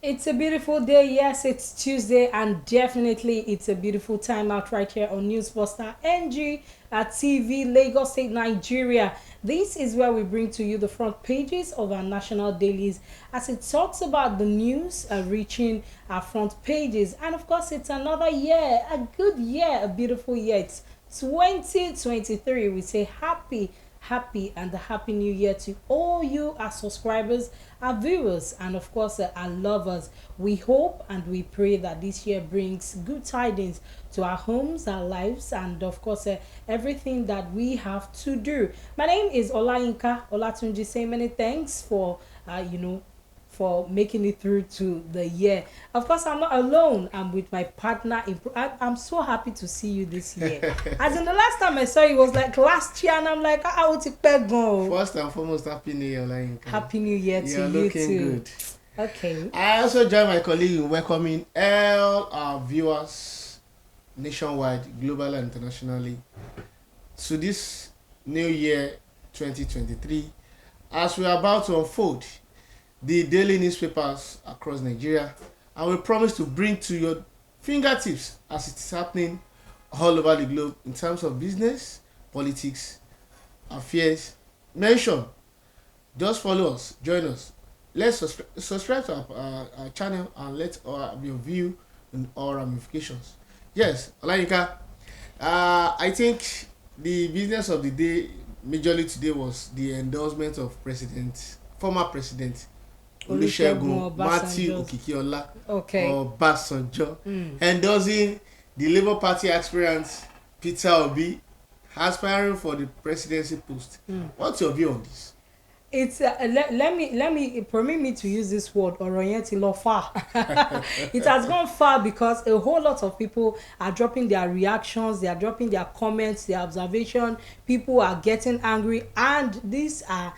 It's a beautiful day. Yes, it's Tuesday, and definitely it's a beautiful time out right here on Newsbuster NG at TV, Lagos State, Nigeria. This is where we bring to you the front pages of our national dailies as it talks about the news reaching our front pages. And of course, it's another year, a good year, a beautiful year. It's 2023. We say happy and a happy new year to all you, our subscribers, our viewers, and of course our lovers. We hope and we pray that this year brings good tidings to our homes, our lives, and of course everything that we have to do. My name is Olayinka Olatunji. Say many thanks for for making it through to the year. Of course, I'm not alone. I'm with my partner. I'm so happy to see you this year. As in the last time I saw you was like last year, and I'm like, I want to go. First and foremost, Happy New Year, Olayinka. Happy New Year to you too. You're looking good. Okay. I also join my colleague in welcoming all our viewers nationwide, global and internationally, to this new year 2023 as we are about to unfold the daily newspapers across Nigeria, and we promise to bring to your fingertips as it is happening all over the globe in terms of business, politics, affairs. Mention, just follow us, join us. Let's subscribe to our channel and let your view in all ramifications. Yes, Olayinka, I think the business of the day majorly today was the endorsement of former president Olusegun Matthew Okikiola Obasanjo, endorsing the Labour Party aspirant Peter Obi aspiring for the presidency post. What's your view on this? It's let me permit me to use this word ọ̀rọ̀ far. It has gone far because a whole lot of people are dropping their reactions, they are dropping their comments, their observation. People are getting angry, and these are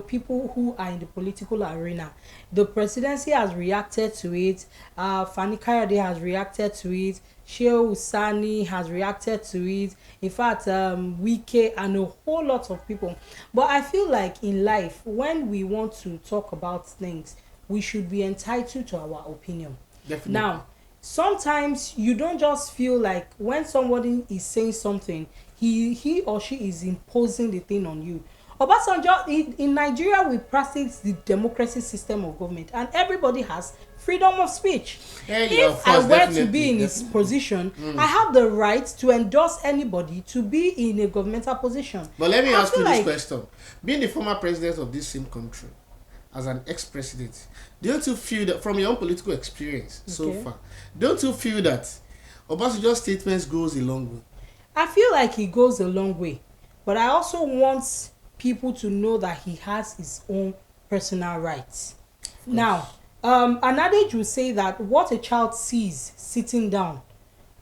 people who are in the political arena. The presidency has reacted to it. Fani Kayode has reacted to it. Shehu Sani has reacted to it. In fact, Wike and a whole lot of people. But I feel like in life, when we want to talk about things, we should be entitled to our opinion. Definitely. Now, sometimes you don't just feel like when somebody is saying something, he or she is imposing the thing on you. Obasanjo, in Nigeria, we practice the democracy system of government, and everybody has freedom of speech. If I were to be in his position, I have the right to endorse anybody to be in a governmental position. But let me ask you this question. Being the former president of this same country, as an ex-president, don't you feel that, from your own political experience so far, don't you feel that Obasanjo's statements goes a long way? I feel like he goes a long way. But I also want people to know that he has his own personal rights. Now, an adage will say that what a child sees sitting down,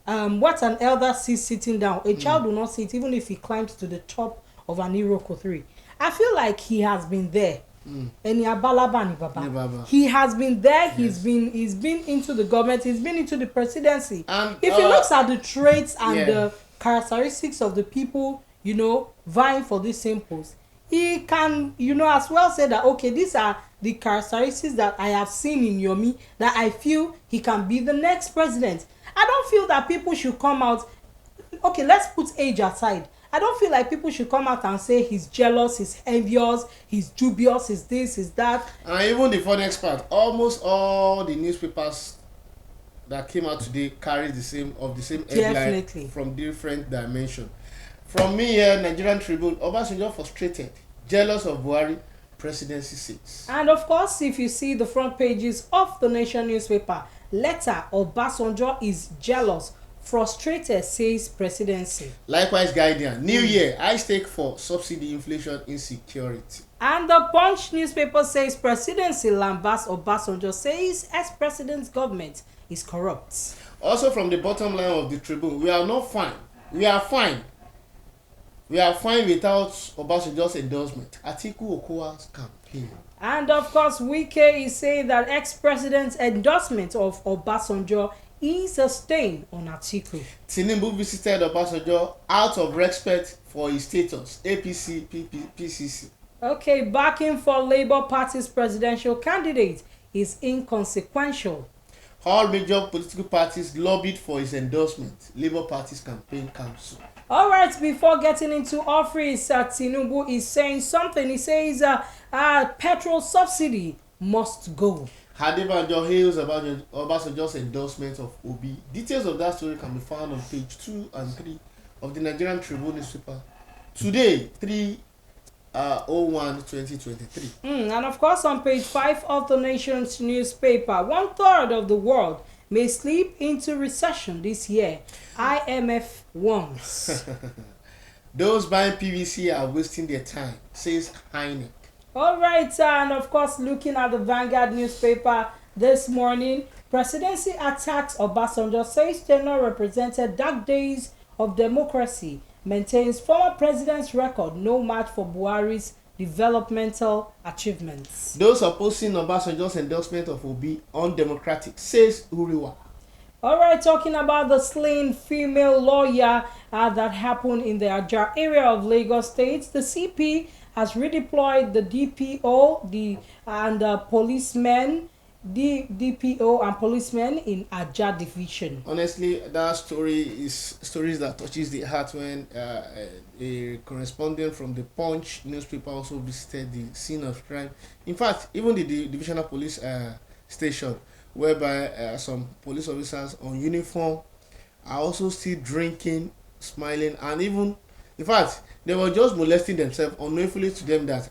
what an elder sees sitting down, a child will not see it even if he climbs to the top of an Iroko 3. I feel like he has been there. He has been there. He's been into the government. He's been into the presidency. If he looks at the traits and the characteristics of the people vying for this same post, he can as well say that, okay, these are the characteristics that I have seen in Yomi that I feel he can be the next president. I don't feel that people should come out. Okay, let's put age aside. I don't feel like people should come out and say he's jealous, he's envious, he's dubious, he's this, he's that. And even the funny part, almost all the newspapers that came out today carry the same headline from different dimensions. From me here, Nigerian Tribune, Obasanjo frustrated, jealous of Buhari presidency seats. And of course, if you see the front pages of the Nation newspaper, letter Obasanjo is jealous, frustrated, says presidency. Likewise, Guardian, New Year, high stake for subsidy, inflation, insecurity. And the Punch newspaper says presidency lambasts Obasanjo, says ex-president's government is corrupt. Also from the bottom line of the Tribune, we are not fine. We are fine. We are fine without Obasanjo's endorsement. Atiku Okuwa's campaign. And of course, Wike is saying that ex-president's endorsement of Obasanjo is a stain on Atiku. Tinubu visited Obasanjo out of respect for his status. APC, PCC. Okay, backing for Labour Party's presidential candidate is inconsequential. All major political parties lobbied for his endorsement. Labour Party's campaign council. All right, before getting into office, Tinubu is saying something. He says petrol subsidy must go. Adebanjo hails about Obasanjo's endorsement of Obi. Details of that story can be found on page 2 and 3 of the Nigerian Tribune newspaper. Today, 3/01/2023. And of course, on page 5 of the Nation's newspaper, 1/3 of the world may slip into recession this year. IMF warns. Those buying PVC are wasting their time, says INEC. All right, and of course, looking at the Vanguard newspaper this morning, Presidency attacks Obasanjo, says tenure represented dark days of democracy, maintains former president's record no match for Buhari's developmental achievements. Those opposing Obasanjo's endorsement of Obi undemocratic, says Uriwa. All right, talking about the slain female lawyer that happened in the Ajah area of Lagos State, the CP has redeployed the DPO DPO and policemen in Ajah division. Honestly, that story is stories that touches the heart when a correspondent from the Punch newspaper also visited the scene of crime. In fact, even the divisional police station, whereby some police officers on uniform are also still drinking, smiling, and even, in fact, they were just molesting themselves unknowingly to them that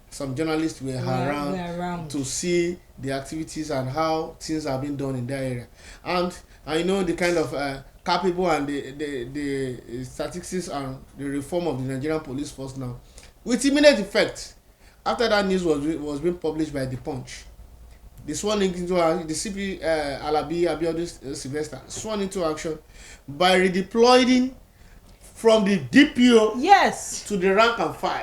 some journalists were around to see the activities and how things are being done in that area. And I know the kind of capable and the statistics and the reform of the Nigerian police force now, with immediate effect after that news was being published by the Punch. They sworn into the CP Alabi Abiodun Sylvester sworn into action by redeploying from the DPO to the rank and file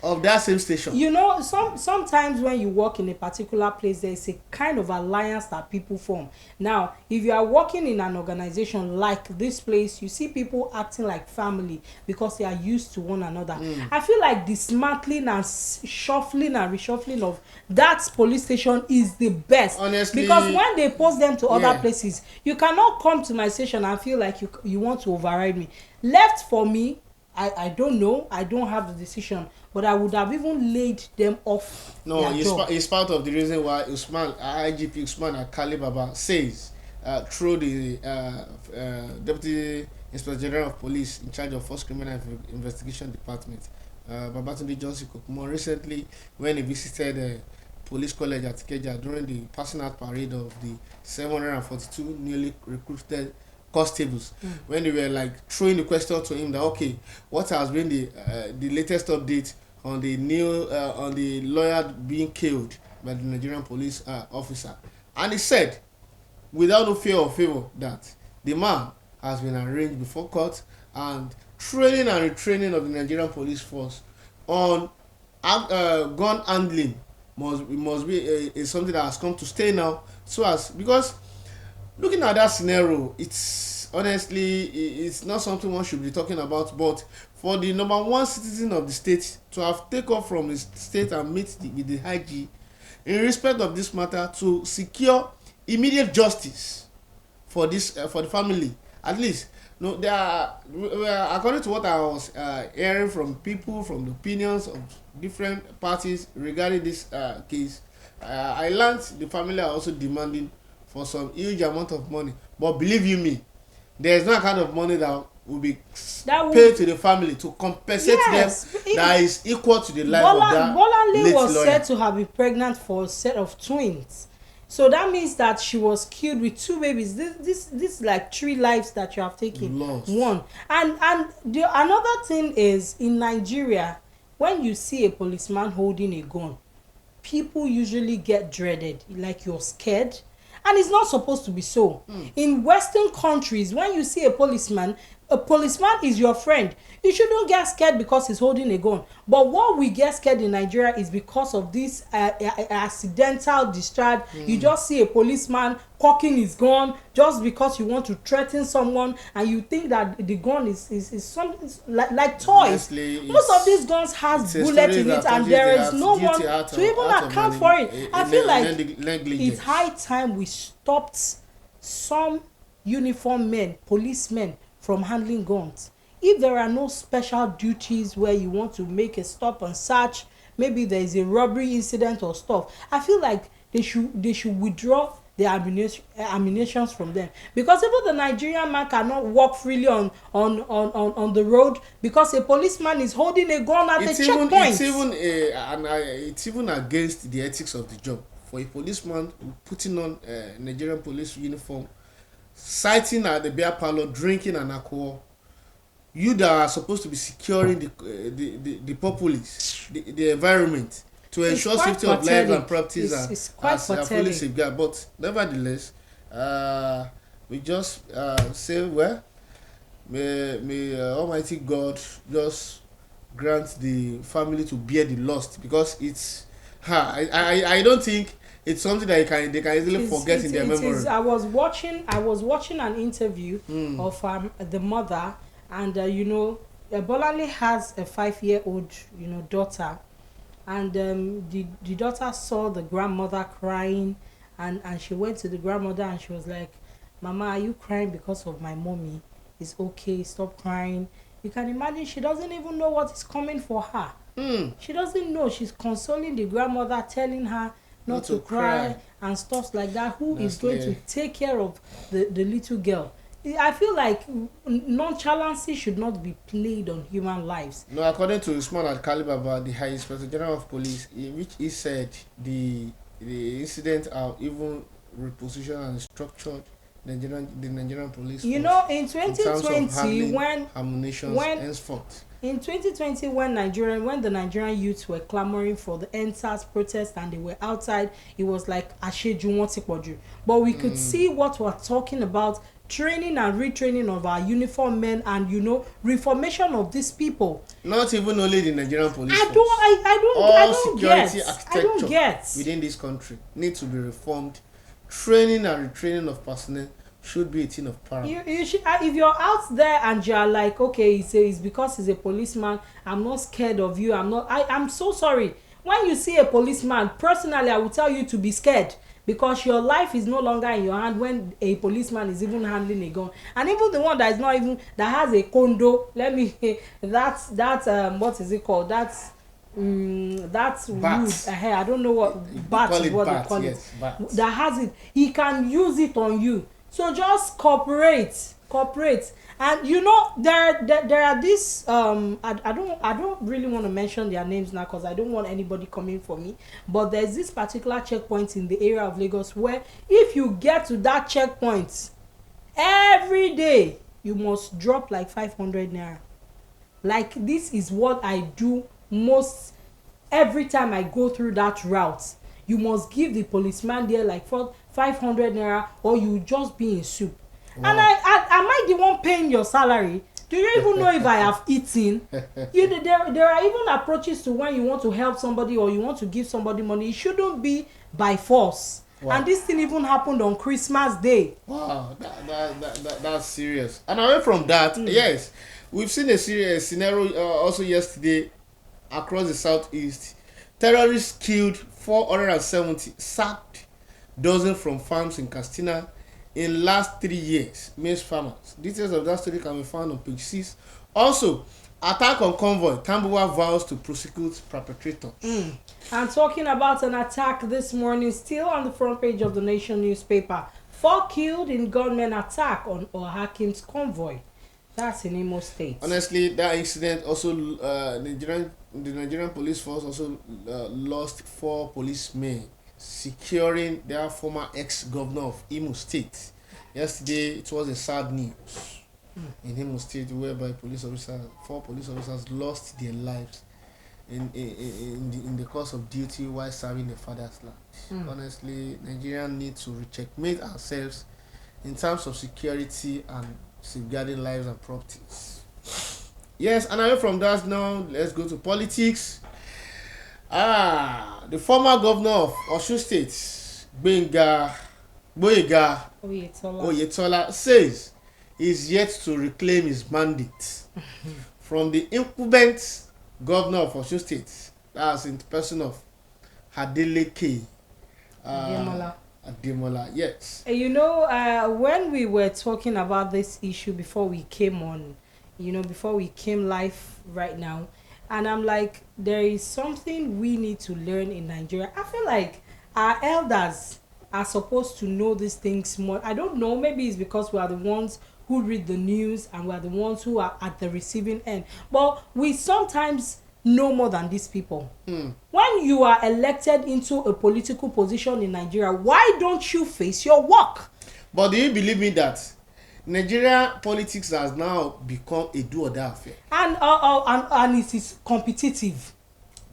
of that same station. You know, sometimes when you work in a particular place, there is a kind of alliance that people form. Now, if you are working in an organization like this place, you see people acting like family because they are used to one another. I feel like dismantling and shuffling and reshuffling of that police station is the best. Honestly, because when they post them to other places, you cannot come to my station and feel like you want to override me. Left for me, I don't know, I don't have the decision, but I would have even laid them off. No, it's part of the reason why IGP Usman Akali Baba says through the Deputy Inspector General of Police in charge of First Criminal Investigation Department, Babatunde Johnson, more recently when he visited Police College at Ikeja during the passing out parade of the 742 newly recruited constables, when they were like throwing the question to him that, okay, what has been the latest update on the new on the lawyer being killed by the Nigerian police officer, and he said without no fear or favor that the man has been arraigned before court, and training and retraining of the Nigerian police force on gun handling must be something that has come to stay now, so as because looking at that scenario, it's honestly it's not something one should be talking about, but for the number one citizen of the state to have taken off from his state and meet with the IG in respect of this matter to secure immediate justice for this for the family, at least no, there are according to what I was hearing from people, from the opinions of different parties regarding this case, I learned the family are also demanding for some huge amount of money, but believe you me, there is no kind of money that will be paid to the family to compensate them that is equal to the life of that Bolanle was lawyer. said to have been pregnant for a set of twins, so that means that she was killed with 2 babies. This like 3 lives that you have taken. Lost. One, and another thing is, in Nigeria, when you see a policeman holding a gun, people usually get dreaded, like you're scared. And it's not supposed to be so. In Western countries, when you see a policeman, a policeman is your friend. You shouldn't get scared because he's holding a gun. But what we get scared in Nigeria is because of this accidental discharge. You just see a policeman cocking his gun just because you want to threaten someone, and you think that the gun is something like toys. Most of these guns has bullet in it, and there is no one to even account for it. I feel like it's high time we stopped some uniformed men, policemen, from handling guns. If there are no special duties where you want to make a stop and search, maybe there is a robbery incident or stuff, I feel like they should withdraw the ammunitions from them, because even the Nigerian man cannot walk freely on the road because a policeman is holding a gun at a checkpoint. It's even against the ethics of the job for a policeman putting on Nigerian police uniform, sitting at the beer parlor drinking an alcohol. You that are supposed to be securing the populace, the environment, to ensure safety of lives and properties, are fully safeguarded. But nevertheless, we just say, well, may Almighty God just grant the family to bear the loss, because it's I don't think it's something that they can easily forget in their memory. I was watching an interview of the mother, and Bolale has a 5-year-old daughter, and the daughter saw the grandmother crying, and she went to the grandmother and she was like, "Mama, are you crying because of my mommy? It's okay, stop crying." You can imagine she doesn't even know what is coming for her. She doesn't know. She's consoling the grandmother, telling her not to cry and stuff like that. Who is going to take care of the little girl? I feel like nonchalancy should not be played on human lives. No, according to Usman Al-Khalibaba, the High Inspector General of Police, in which he said the incident are even repositioned and structured the Nigerian police force, in 2020 when henceforth. In 2020, when the Nigerian youths were clamoring for the EndSARS protest and they were outside, it was like Asheju Wontipoju. But we could see what we're talking about: training and retraining of our uniformed men, and reformation of these people. Not even only the Nigerian police force. Security architecture within this country needs to be reformed. Training and retraining of personnel should be a thing of paramount. You should, if you're out there and you're like, okay, it's because he's a policeman, I'm not scared of you, I'm so sorry. When you see a policeman, personally, I will tell you to be scared, because your life is no longer in your hand when a policeman is even handling a gun. And even the one that has a condo, what is it called, that's wood. I don't know what bat is what they call it. That has it, he can use it on you. So just cooperate. And there are these I don't really want to mention their names now, because I don't want anybody coming for me, but there's this particular checkpoint in the area of Lagos where if you get to that checkpoint, every day you must drop like 500 naira. Like, this is what I do most every time I go through that route. You must give the policeman there like 500 naira, or you just be in soup. Wow. And am I the one paying your salary? Do you even know if I have eaten? There are even approaches to when you want to help somebody or you want to give somebody money. It shouldn't be by force. Wow. And this thing even happened on Christmas Day. Wow, that's serious. And away from that, yes, we've seen a serious scenario also yesterday across the southeast. Terrorists killed 470, sacked dozens from farms in Katsina in last 3 years. Maize farmers. Details of that story can be found on page 6. Also, attack on convoy. Tambuwa vows to prosecute perpetrators. And talking about an attack this morning, still on the front page of the Nation newspaper. 4 killed in gunmen attack on Ohakim's convoy. That's in Imo State. Honestly, that incident also, the Nigerian police force also lost 4 policemen securing their former ex-governor of Imo State. Yesterday, it was a sad news in Imo State, whereby 4 police officers lost their lives in the course of duty while serving the father's land. Honestly, Nigeria needs to recheckmate ourselves in terms of security and safeguarding lives and properties. Yes, and away from that now, let's go to politics. The former governor of Osun State, Boyega Oyetola, says he's yet to reclaim his mandate from the incumbent governor of Osun State, that's in the person of Adeleke Ademola. Yes. You know, when we were talking about this issue before we came on, before we came live right now, and I'm like, there is something we need to learn in Nigeria. I feel like our elders are supposed to know these things more. I don't know, maybe it's because we are the ones who read the news and we are the ones who are at the receiving end, but we sometimes know more than these people. When you are elected into a political position in Nigeria, why don't you face your work? But do you believe me that Nigeria politics has now become a do or die affair? And it is competitive.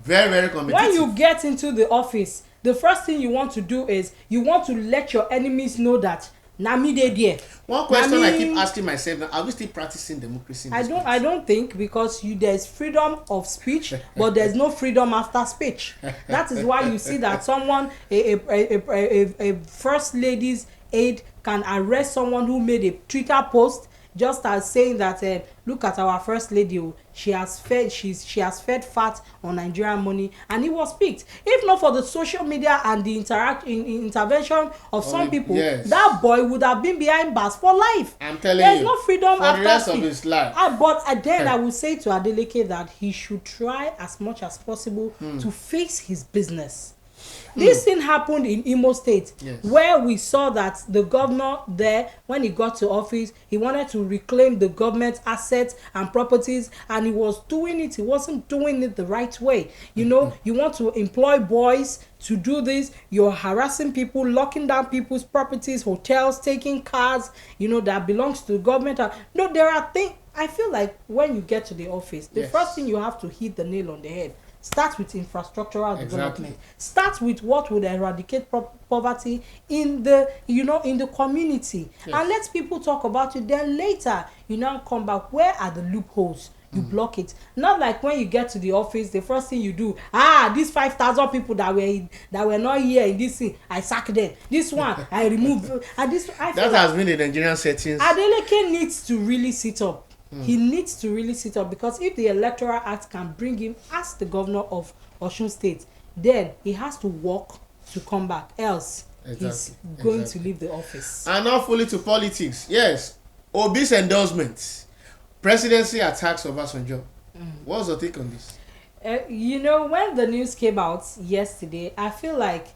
Very, very competitive. When you get into the office, the first thing you want to do is you want to let your enemies know that na me dey there. One question I keep asking myself now: are we still practicing democracy? I don't think, because there's freedom of speech, but there's no freedom after speech. That is why you see that someone, a first lady's aide, can arrest someone who made a Twitter post just as saying that look at our first lady, she has fed fat on Nigerian money, and it was picked. If not for the social media and the intervention of some people, yes, that boy would have been behind bars for life. I'm telling there's you, no freedom for after the rest speech. of his life. But then I would say to Adeleke that he should try as much as possible to face his business. This thing happened in Imo State, yes, where we saw that the governor there, when he got to office, he wanted to reclaim the government assets and properties, and he was doing it. He wasn't doing it the right way. You want to employ boys to do this. You're harassing people, locking down people's properties, hotels, taking cars, that belongs to the government. No, there are things. I feel like when you get to the office, the first thing you have to hit the nail on the head. Start with infrastructural development. Start with what would eradicate poverty in the in the community, and let people talk about it. Then later you now come back. Where are the loopholes? You block it. Not like when you get to the office, the first thing you do, these 5,000 people that were not here in this thing, I sack them. This one I remove. That has been the Nigerian settings. Adeleke needs to really sit up. He needs to really sit up, because if the Electoral Act can bring him as the governor of Osun State, then he has to work to come back. Else, he's going to leave the office. And now fully to politics. Yes, Obi's endorsement. Presidency attacks Obasanjo. What's your take on this? When the news came out yesterday, I feel like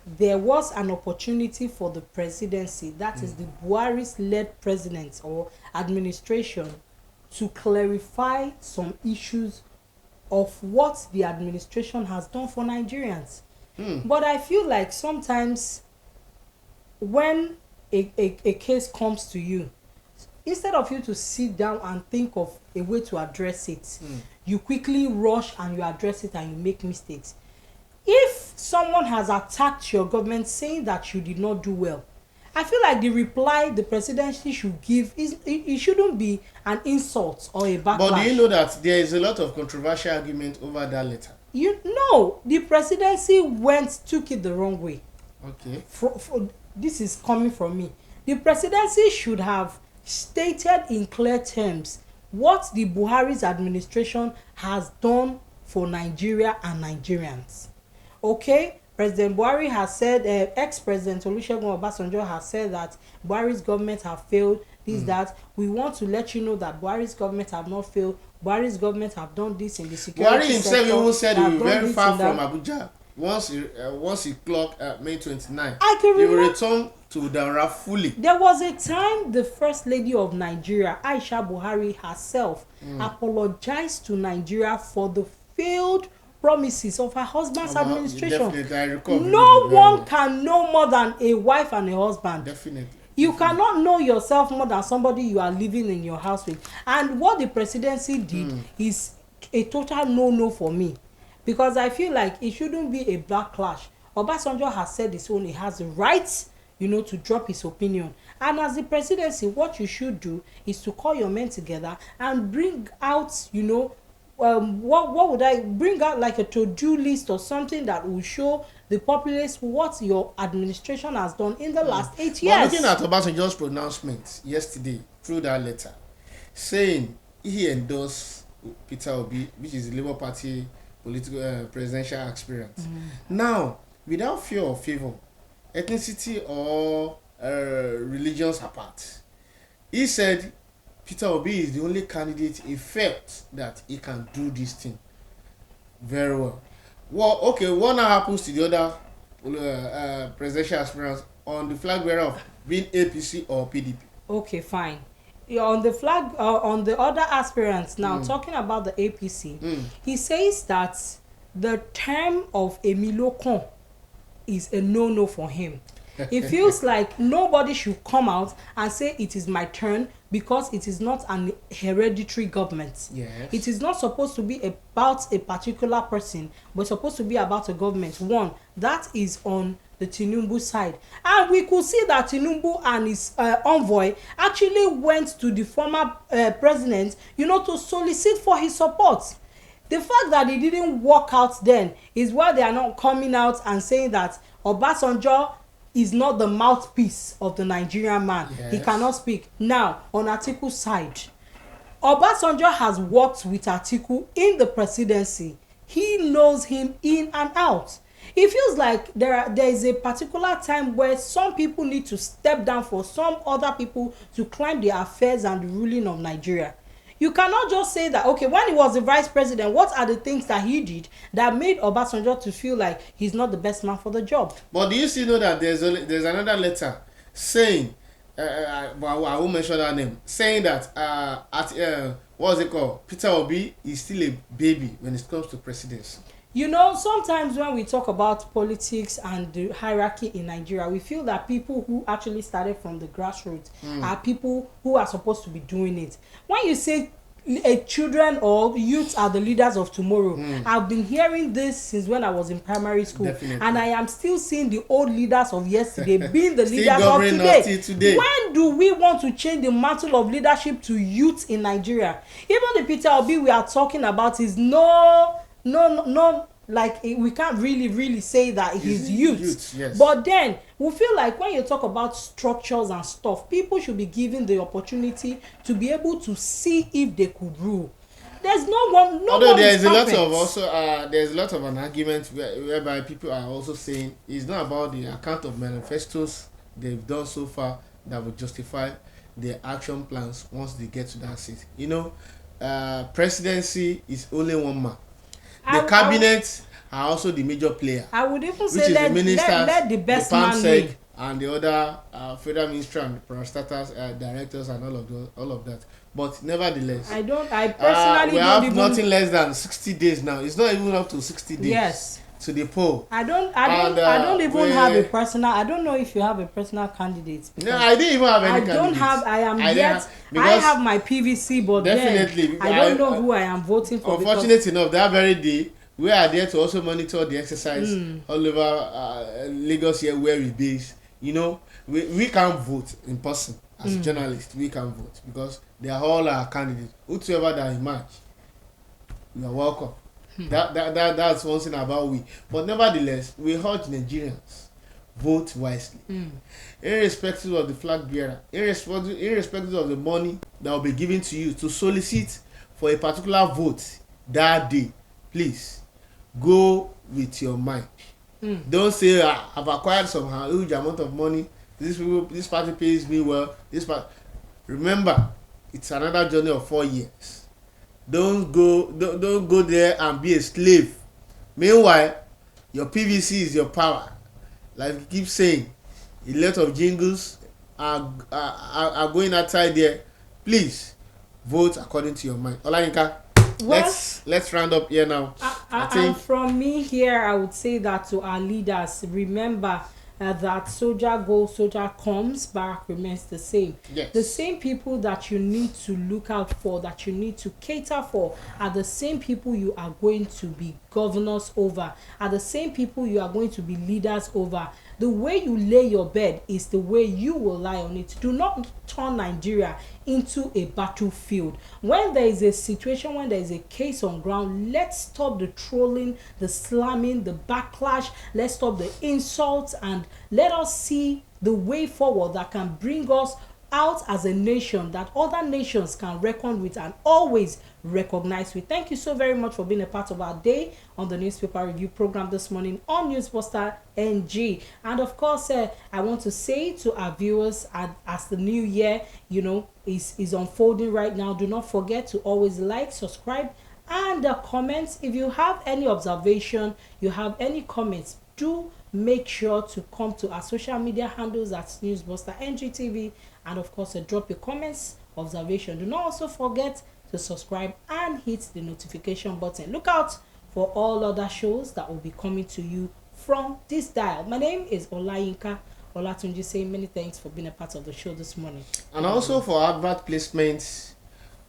there was an opportunity for the presidency, that is the Buhari's led president or administration, to clarify some issues of what the administration has done for Nigerians. But I feel like sometimes when a case comes to you, instead of you to sit down and think of a way to address it, you quickly rush and you address it and you make mistakes. If someone has attacked your government saying that you did not do well, I feel like the reply the presidency should give it shouldn't be an insult or a backlash. But do you know that there is a lot of controversial argument over that letter? The presidency took it the wrong way. Okay. This is coming from me. The presidency should have stated in clear terms what the Buhari's administration has done for Nigeria and Nigerians. Okay? President Buhari has said, ex-president Olusegun Obasanjo has said that Buhari's government have failed, that. We want to let you know that Buhari's government have not failed. Buhari's government have done this in the security sector. Buhari himself even said he was very far from Abuja. Once he clocked May 29, he will return to Daura fully. There was a time the First Lady of Nigeria, Aisha Buhari herself, apologized to Nigeria for the failed promises of her husband's administration. Definitely, I recall. No one can know more than a wife and a husband. Definitely. You cannot know yourself more than somebody you are living in your house with. And what the presidency did is a total no for me, because I feel like it shouldn't be a backlash. Obasanjo has said his own. He has the right to drop his opinion. And as the presidency, what you should do is to call your men together and bring out, what would I bring out, like a to-do list or something that will show the populace what your administration has done in the last 8 years. But looking at Obasanjo's pronouncement yesterday through that letter, saying he endorsed Peter Obi, which is the Labour Party political presidential aspirant. Now, without fear or favor, ethnicity or religions apart, he said Peter Obi is the only candidate he felt that he can do this thing very well. Well, okay, what now happens to the other presidential aspirants on the flag bearer of being APC or PDP? Okay, fine. On the flag, on the other aspirants now, talking about the APC, he says that the term of Emilio Kon is a no-no for him. It feels like nobody should come out and say it is my turn, because it is not an hereditary government. Yes. It is not supposed to be about a particular person, but supposed to be about a government. One, that is on the Tinubu side. And we could see that Tinubu and his envoy actually went to the former president, to solicit for his support. The fact that it didn't work out then is why they are not coming out and saying that Obasanjo is not the mouthpiece of the Nigerian man. Yes. He cannot speak. Now, on Atiku's side, Obasanjo has worked with Atiku in the presidency. He knows him in and out. It feels like there is a particular time where some people need to step down for some other people to climb the affairs and the ruling of Nigeria. You cannot just say that, okay, when he was the vice president, what are the things that he did that made Obasanjo to feel like he's not the best man for the job? But do you still know that there's another letter saying, I won't mention that name, saying that what's it called? Peter Obi is still a baby when it comes to presidency. Sometimes when we talk about politics and the hierarchy in Nigeria, we feel that people who actually started from the grassroots are people who are supposed to be doing it. When you say children or youth are the leaders of tomorrow, I've been hearing this since when I was in primary school. Definitely. And I am still seeing the old leaders of yesterday being the Still leaders of governing us till today. When do we want to change the mantle of leadership to youth in Nigeria? Even the Peter Obi we are talking about is no, like we can't really say that he's youth. Yes. But then we feel like when you talk about structures and stuff, people should be given the opportunity to be able to see if they could rule. There's no one. Although there's a lot of there's a lot of an argument whereby people are also saying it's not about the account of manifestos they've done so far that would justify their action plans once they get to that seat. Presidency is only one man. The cabinet are also the major player. I would even which say is let the ministers, let the best the man win. and the other federal ministry and parastatals, directors and all of that. But nevertheless, I personally we don't have even, nothing less than 60 days now. It's not even up to 60 days. Yes. To the poll. I don't even have a personal. I don't know if you have a personal candidate. No, I didn't even have any candidate. I don't have. I have my PVC, but definitely, then I don't know who I am voting for. Unfortunate enough, that very day we are there to also monitor the exercise all over Lagos here where we base. We can't vote in person as journalists. We can't vote because they are all our candidates. Whoever that emerge, you are welcome. That's one thing about we. But nevertheless, we urge Nigerians vote wisely, irrespective of the flag bearer, irrespective of the money that will be given to you to solicit for a particular vote that day. Please go with your mind. Don't say I've acquired some huge amount of money. This party pays me well. Remember, it's another journey of 4 years. Don't go there and be a slave. Meanwhile, your PVC is your power. Like you keep saying, a lot of jingles are going outside there. Please vote according to your mind. Olayinka, let's round up here now. I think and from me here, I would say that to our leaders, remember that soldier goes, soldier comes, Barack remains the same. Yes. The same people that you need to look out for, that you need to cater for, are the same people you are going to be governors over, are the same people you are going to be leaders over. the way you lay your bed is the way you will lie on it. Do not turn Nigeria into a battlefield. When there is a situation, when there is a case on ground, let's stop the trolling, the slamming, the backlash. Let's stop the insults, and let us see the way forward that can bring us out as a nation that other nations can reckon with and always recognize with. Thank you so very much for being a part of our day on the newspaper review program this morning on Newsbuster NG. And of course, I want to say to our viewers, as the new year, is unfolding right now, do not forget to always like, subscribe, and comments. If you have any observation, you have any comments, do make sure to come to our social media handles at Newsbuster NGTV, and of course drop your comments, observation. Do not also forget to subscribe and hit the notification button. Look out for all other shows that will be coming to you from this dial. My name is Olayinka Olatunji, saying many thanks for being a part of the show this morning. And also for advert placements,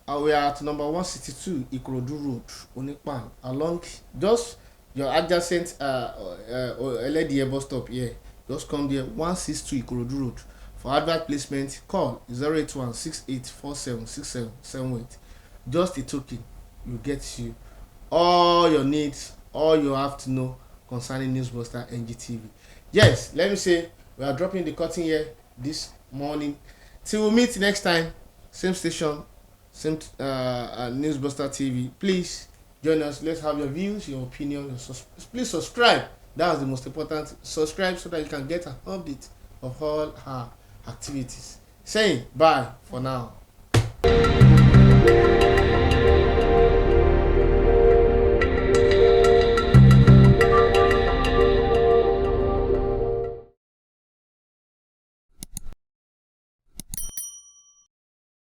we are at number 162 Ikorodu Road, Onikpan, along just your adjacent LDA bus stop here. Just come there, 162 Ikorodu Road. For advert placement, call 081-6847-6778. Just a token, you get you all your needs, all you have to know concerning Newsbuster NGTV. Yes, let me say we are dropping the curtain here this morning. Till we meet next time, same station, same Newsbuster TV. Please join us. Let's have your views, your opinion. Please subscribe. That's the most important. Subscribe so that you can get an update of all our activities. Saying bye for now.